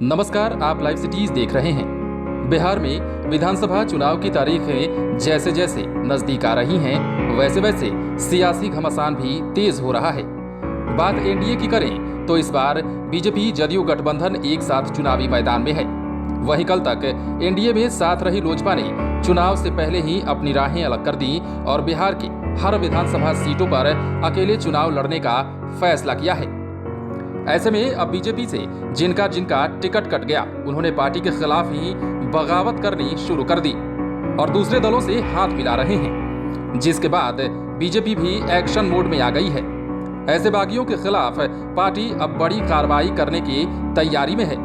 नमस्कार, आप live cities देख रहे हैं। बिहार में विधानसभा चुनाव की तारीखें जैसे जैसे नजदीक आ रही हैं, वैसे वैसे सियासी घमासान भी तेज हो रहा है। बात एनडीए की करें तो इस बार बीजेपी जदयू गठबंधन एक साथ चुनावी मैदान में है। वहीं कल तक एनडीए में साथ रही लोजपा ने चुनाव से पहले ही अपनी राहें अलग कर दी और बिहार की हर विधानसभा सीटों पर अकेले चुनाव लड़ने का फैसला किया है। ऐसे में अब बीजेपी से जिनका टिकट कट गया, उन्होंने पार्टी के खिलाफ ही बगावत करनी शुरू कर दी और दूसरे दलों से हाथ मिला रहे हैं, जिसके बाद बीजेपी भी एक्शन मोड में आ गई है। ऐसे बागियों के खिलाफ पार्टी अब बड़ी कार्रवाई करने की तैयारी में है।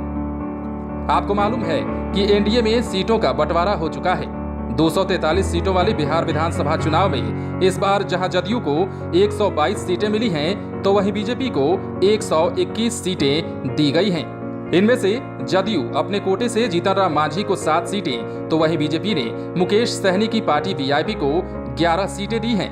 आपको मालूम है कि एनडीए में सीटों का बंटवारा हो चुका है। 243 सीटों वाले बिहार विधानसभा चुनाव में इस बार जहां जदयू को 122 सीटें मिली हैं, तो वहीं बीजेपी को 121 सीटें दी गई हैं। इनमें से जदयू अपने कोटे से जीतन राम मांझी को 7 सीटें, तो वहीं बीजेपी ने मुकेश सहनी की पार्टी वीआईपी को 11 सीटें दी हैं।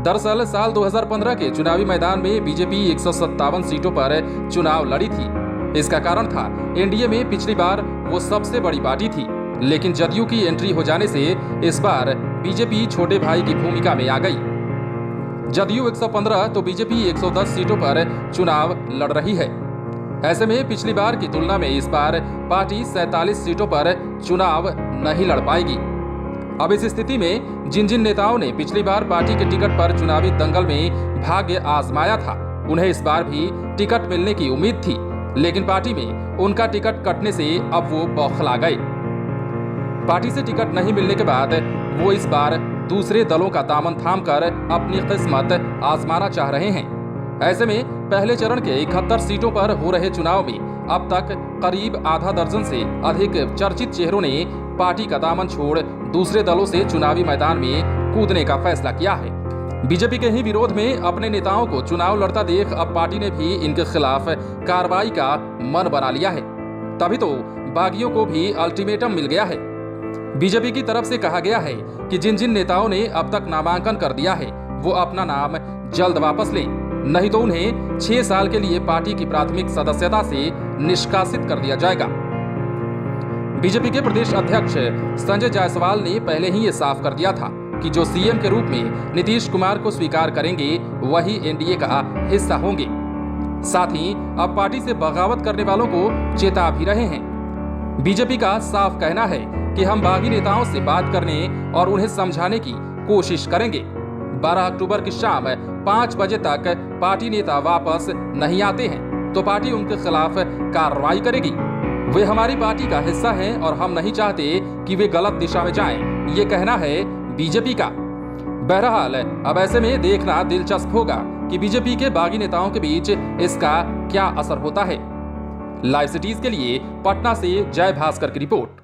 दरअसल साल 2015 के चुनावी मैदान में बीजेपी 157 सीटों पर चुनाव लड़ी थी। इसका कारण था एनडीए में पिछली बार वो सबसे बड़ी पार्टी थी, लेकिन जदयू की एंट्री हो जाने से इस बार बीजेपी छोटे भाई की भूमिका में आ गई। जदयू 115 तो बीजेपी 110 सीटों पर चुनाव लड़ रही है। ऐसे में पिछली बार की तुलना में इस बार पार्टी 47 सीटों पर चुनाव नहीं लड़ पाएगी। अब इस स्थिति में जिन जिन नेताओं ने पिछली बार पार्टी के टिकट पर चुनावी दंगल में भाग्य आजमाया था, उन्हें इस बार भी टिकट मिलने की उम्मीद थी, लेकिन पार्टी में उनका टिकट कटने से अब वो बौखला गए। पार्टी से टिकट नहीं मिलने के बाद वो इस बार दूसरे दलों का दामन थामकर अपनी किस्मत आजमाना चाह रहे हैं। ऐसे में पहले चरण के 71 सीटों पर हो रहे चुनाव में अब तक करीब आधा दर्जन से अधिक चर्चित चेहरों ने पार्टी का दामन छोड़ दूसरे दलों से चुनावी मैदान में कूदने का फैसला किया है। बीजेपी के ही विरोध में अपने नेताओं को चुनाव लड़ता देख अब पार्टी ने भी इनके खिलाफ कार्रवाई का मन बना लिया है। तभी तो बागियों को भी अल्टीमेटम मिल गया है। बीजेपी की तरफ से कहा गया है कि जिन जिन नेताओं ने अब तक नामांकन कर दिया है, वो अपना नाम जल्द वापस लें, नहीं तो उन्हें 6 साल के लिए पार्टी की प्राथमिक सदस्यता से निष्कासित कर दिया जाएगा। बीजेपी के प्रदेश अध्यक्ष संजय जायसवाल ने पहले ही ये साफ कर दिया था कि जो सीएम के रूप में नीतीश कुमार को स्वीकार करेंगे, वही एनडीए का हिस्सा होंगे। साथ ही अब पार्टी से बगावत करने वालों को चेता भी रहे हैं। बीजेपी का साफ कहना है कि हम बागी नेताओं से बात करने और उन्हें समझाने की कोशिश करेंगे। 12 अक्टूबर की शाम 5 बजे तक पार्टी नेता वापस नहीं आते हैं तो पार्टी उनके खिलाफ कार्रवाई करेगी। वे हमारी पार्टी का हिस्सा हैं और हम नहीं चाहते कि वे गलत दिशा में जाएं, ये कहना है बीजेपी का। बहरहाल अब ऐसे में देखना दिलचस्प होगा कि बीजेपी के बागी नेताओं के बीच इसका क्या असर होता है। लाइव सिटीज के लिए पटना से जय भास्कर की रिपोर्ट।